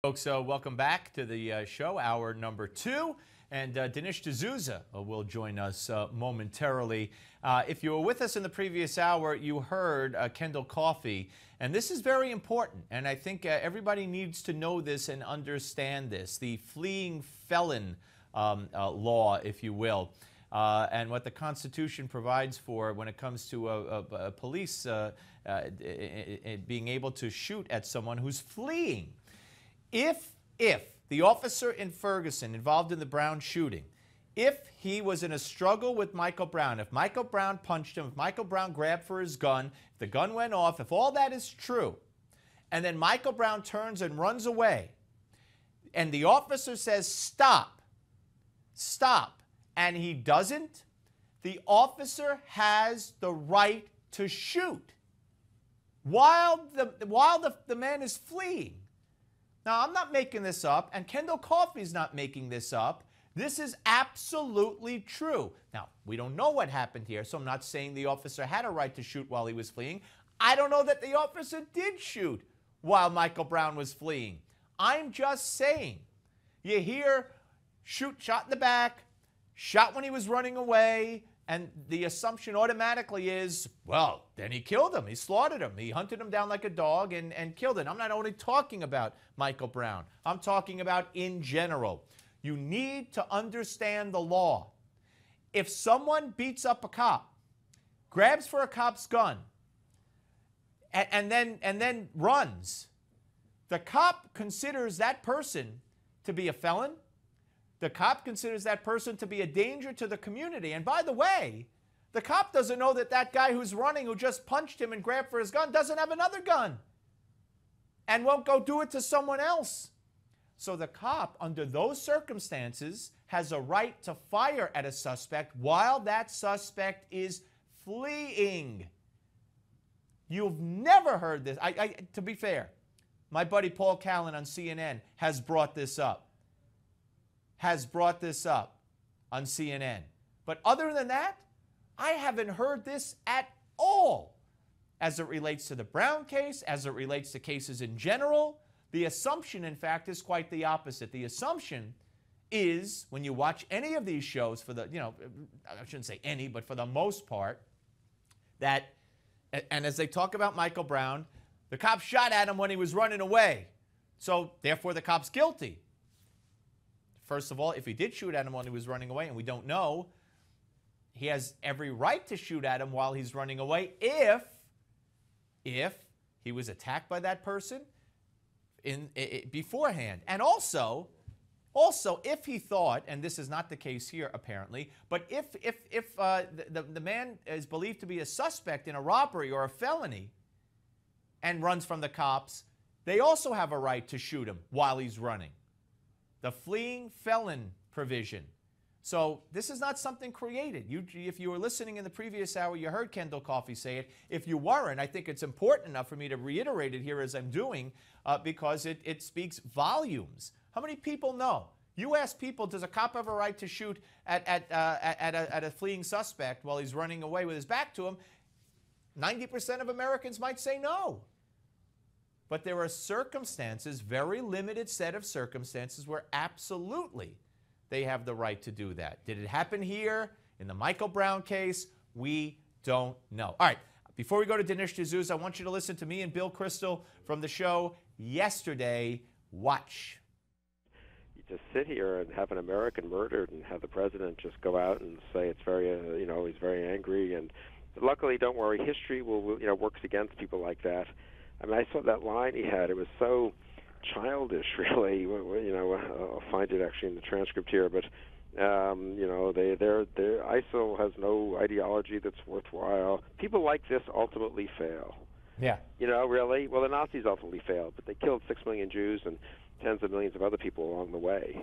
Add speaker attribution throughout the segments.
Speaker 1: Folks, welcome back to the show, hour number 2. And Dinesh D'Souza will join us momentarily. If you were with us in the previous hour, you heard Kendall Coffey. And this is very important. And I think everybody needs to know this and understand this. The fleeing felon law, if you will, and what the Constitution provides for when it comes to police being able to shoot at someone who's fleeing. If the officer in Ferguson involved in the Brown shooting, if he was in a struggle with Michael Brown, if Michael Brown punched him, if Michael Brown grabbed for his gun, if the gun went off, if all that is true, and then Michael Brown turns and runs away, and the officer says, stop, stop, and he doesn't, the officer has the right to shoot while the man is fleeing. Now, I'm not making this up, and Kendall Coffey's not making this up. This is absolutely true. Now, we don't know what happened here, so I'm not saying the officer had a right to shoot while he was fleeing. I don't know that the officer did shoot while Michael Brown was fleeing. I'm just saying. You hear shot in the back, shot when he was running away, and the assumption automatically is, well, then he killed him. He slaughtered him. He hunted him down like a dog and killed him. I'm not only talking about Michael Brown. I'm talking about in general. You need to understand the law. If someone beats up a cop, grabs for a cop's gun, and then runs, the cop considers that person to be a felon. The cop considers that person to be a danger to the community. And by the way, the cop doesn't know that that guy who's running, who just punched him and grabbed for his gun, doesn't have another gun and won't go do it to someone else. So the cop, under those circumstances, has a right to fire at a suspect while that suspect is fleeing. You've never heard this. To be fair, my buddy Paul Callan on CNN has brought this up. On CNN. But other than that, I haven't heard this at all as it relates to the Brown case, as it relates to cases in general. The assumption, in fact, is quite the opposite. The assumption is, when you watch any of these shows, I shouldn't say any, but for the most part, that, and as they talk about Michael Brown, the cop shot at him when he was running away. So, therefore, the cop's guilty. First of all, if he did shoot at him while he was running away, and we don't know, he has every right to shoot at him while he's running away if he was attacked by that person beforehand. And also, if he thought, and this is not the case here apparently, but if the man is believed to be a suspect in a robbery or a felony and runs from the cops, they also have a right to shoot him while he's running. The fleeing felon provision. So this is not something created. If you were listening in the previous hour, you heard Kendall Coffey say it. If you weren't, I think it's important enough for me to reiterate it here as I'm doing because it speaks volumes. How many people know? You ask people, does a cop have a right to shoot at a fleeing suspect while he's running away with his back to him? 90% of Americans might say no. But there are circumstances, very limited set of circumstances, where absolutely they have the right to do that. Did it happen here in the Michael Brown case? We don't know. All right, before we go to Dinesh D'Souza, I want you to listen to me and Bill Crystal from the show yesterday. Watch.
Speaker 2: You just sit here and have an American murdered and have the president just go out and say it's very, he's very angry. And luckily, don't worry, history works against people like that. I mean, I saw that line he had. It was so childish, really. I'll find it actually in the transcript here. But ISIL has no ideology that's worthwhile. People like this ultimately fail.
Speaker 1: Yeah.
Speaker 2: Really. Well, the Nazis ultimately failed, but they killed 6 million Jews and tens of millions of other people along the way.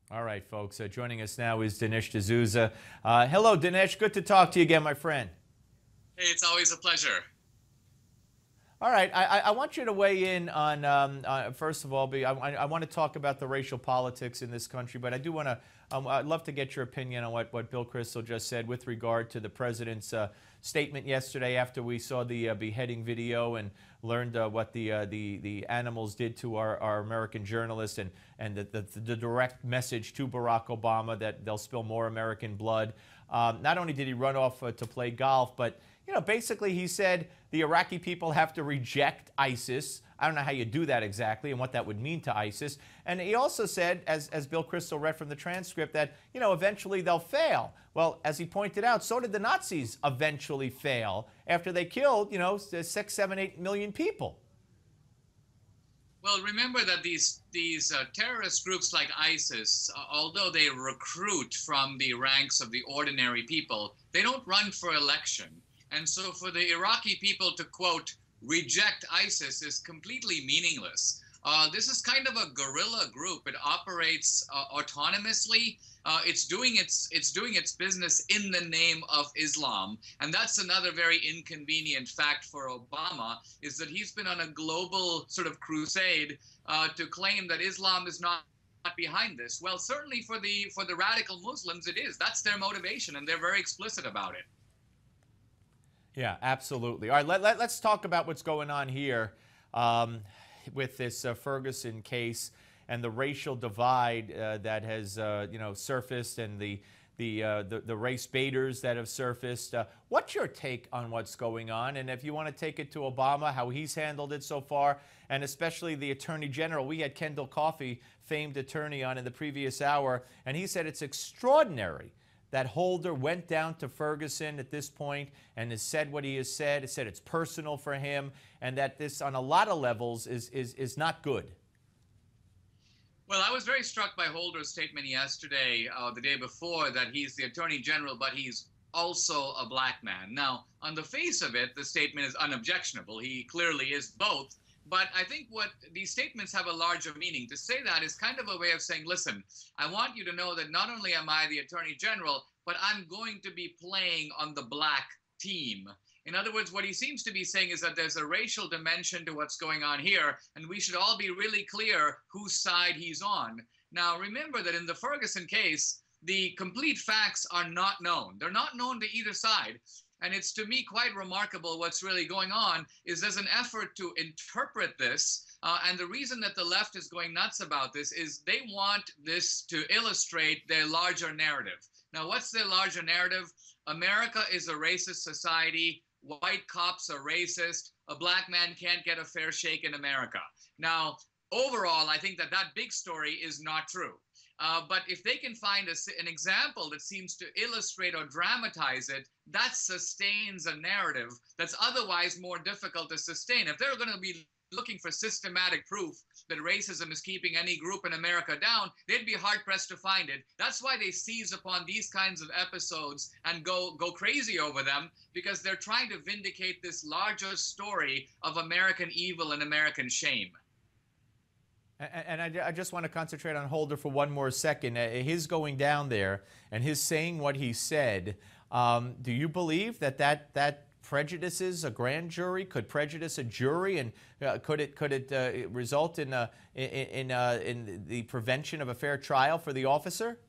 Speaker 1: All right, folks. Joining us now is Dinesh D'Souza. Hello, Dinesh. Good to talk to you again, my friend.
Speaker 3: Hey, it's always a pleasure.
Speaker 1: All right, I want you to weigh in on, first of all, I want to talk about the racial politics in this country, but I do want to, I'd love to get your opinion on what Bill Kristol just said with regard to the president's statement yesterday after we saw the beheading video and learned what the animals did to our American journalists, and the direct message to Barack Obama that they'll spill more American blood. Not only did he run off to play golf, but basically he said the Iraqi people have to reject ISIS. I don't know how you do that exactly and what that would mean to ISIS. And he also said, as Bill Kristol read from the transcript, that, eventually they'll fail. Well, as he pointed out, so did the Nazis eventually fail after they killed, 6, 7, 8 million people.
Speaker 3: Well, remember that these terrorist groups like ISIS, although they recruit from the ranks of the ordinary people, they don't run for election. And so for the Iraqi people to, quote, reject ISIS is completely meaningless. This is kind of a guerrilla group. It operates autonomously. It's doing its business in the name of Islam. And that's another very inconvenient fact for Obama, is that he's been on a global sort of crusade to claim that Islam is not behind this. Well, certainly for the radical Muslims, it is. That's their motivation, and they're very explicit about it.
Speaker 1: Yeah, absolutely. All right, let's talk about what's going on here with this Ferguson case and the racial divide that has surfaced, and the race baiters that have surfaced. What's your take on what's going on? And if you want to take it to Obama, how he's handled it so far, and especially the Attorney General. We had Kendall Coffey, famed attorney, on in the previous hour, and he said it's extraordinary that Holder went down to Ferguson at this point and has said what he has said. He said it's personal for him, and that this, on a lot of levels, is not good.
Speaker 3: Well, I was very struck by Holder's statement yesterday, the day before, that he's the Attorney General, but he's also a black man. Now, on the face of it, the statement is unobjectionable. He clearly is both. But I think what these statements have a larger meaning. To say that is kind of a way of saying, listen, I want you to know that not only am I the Attorney General, but I'm going to be playing on the black team. In other words, what he seems to be saying is that there's a racial dimension to what's going on here, and we should all be really clear whose side he's on. Now, remember that in the Ferguson case, the complete facts are not known. They're not known to either side. And it's, to me, quite remarkable what's really going on is there's an effort to interpret this. And the reason that the left is going nuts about this is they want this to illustrate their larger narrative. Now, what's their larger narrative? America is a racist society. White cops are racist. A black man can't get a fair shake in America. Now, overall, I think that big story is not true. But if they can find an example that seems to illustrate or dramatize it, that sustains a narrative that's otherwise more difficult to sustain. If they're going to be looking for systematic proof that racism is keeping any group in America down, they'd be hard-pressed to find it. That's why they seize upon these kinds of episodes and go crazy over them, because they're trying to vindicate this larger story of American evil and American shame.
Speaker 1: And I just want to concentrate on Holder for one more second. His going down there and his saying what he said, do you believe that prejudices a grand jury, could prejudice a jury, and could it result in the prevention of a fair trial for the officer?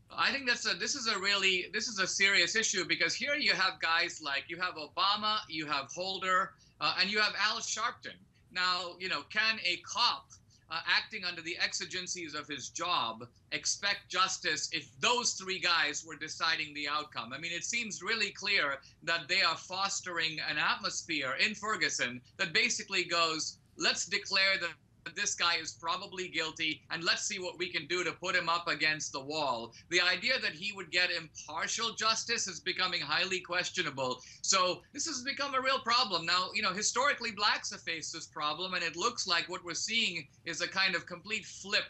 Speaker 3: I think this is a serious issue, because here you have guys like, you have Obama, you have Holder, and you have Al Sharpton. Now, can a cop acting under the exigencies of his job expect justice if those three guys were deciding the outcome? I mean, it seems really clear that they are fostering an atmosphere in Ferguson that basically goes, let's declare that this guy is probably guilty, and let's see what we can do to put him up against the wall. The idea that he would get impartial justice is becoming highly questionable. So this has become a real problem. Now, historically, blacks have faced this problem, and it looks like what we're seeing is a kind of complete flip,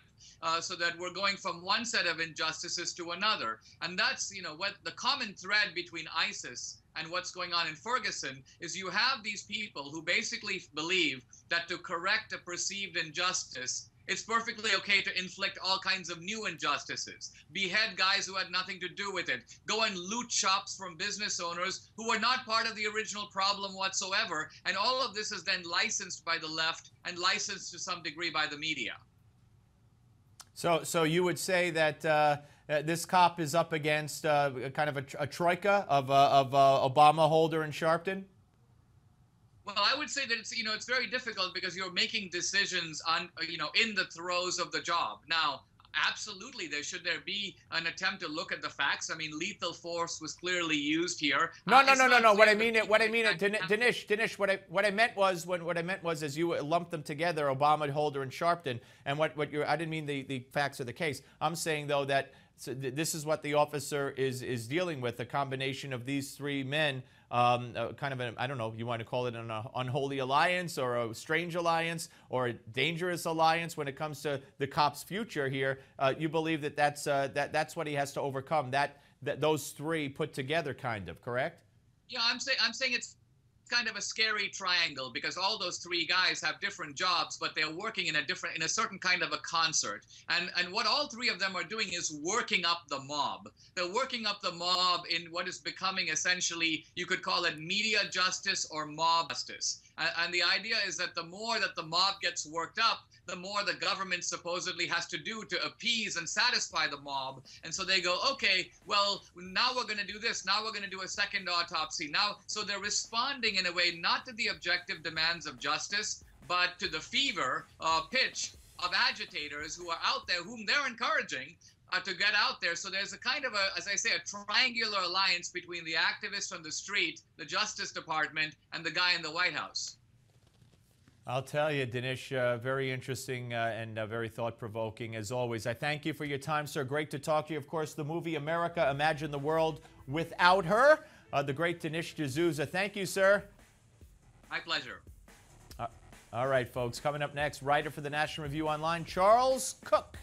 Speaker 3: so that we're going from one set of injustices to another. And that's, what the common thread between ISIS and what's going on in Ferguson is you have these people who basically believe that to correct a perceived injustice, It's perfectly okay to inflict all kinds of new injustices, behead guys who had nothing to do with it, go and loot shops from business owners who were not part of the original problem whatsoever. And all of this is then licensed by the left and licensed to some degree by the media.
Speaker 1: So you would say that this cop is up against kind of a troika of Obama, Holder, and Sharpton?
Speaker 3: Well, I would say that it's very difficult because you're making decisions on, in the throes of the job. Now, absolutely, should there be an attempt to look at the facts? I mean, lethal force was clearly used here.
Speaker 1: No. What I mean, Dinesh, what I meant was as you lumped them together, Obama, Holder, and Sharpton, and I didn't mean the facts of the case. I'm saying though that this is what the officer is dealing with, a combination of these three men. Kind of I don't know, you want to call it an unholy alliance or a strange alliance or a dangerous alliance when it comes to the cop's future here. You believe that that's what he has to overcome, that those three put together, kind of, correct?
Speaker 3: Yeah, I'm saying it's kind of a scary triangle because all those three guys have different jobs, but they're working in a certain kind of a concert. And what all three of them are doing is working up the mob. They're working up the mob in what is becoming essentially, you could call it media justice or mob justice. And the idea is that the more that the mob gets worked up, the more the government supposedly has to do to appease and satisfy the mob. And so they go, okay, well, now we're going to do this. Now we're going to do a second autopsy. So they're responding in a way not to the objective demands of justice, but to the fever pitch of agitators who are out there, whom they're encouraging to get out there. So there's a kind of as I say, a triangular alliance between the activists from the street, the Justice Department, and the guy in the White House.
Speaker 1: I'll tell you, Dinesh, very interesting and very thought-provoking, as always. I thank you for your time, sir. Great to talk to you. Of course, the movie America, Imagine the World Without Her. The great Dinesh D'Souza. Thank you, sir.
Speaker 3: My pleasure.
Speaker 1: All right, folks. Coming up next, writer for the National Review Online, Charles Cook.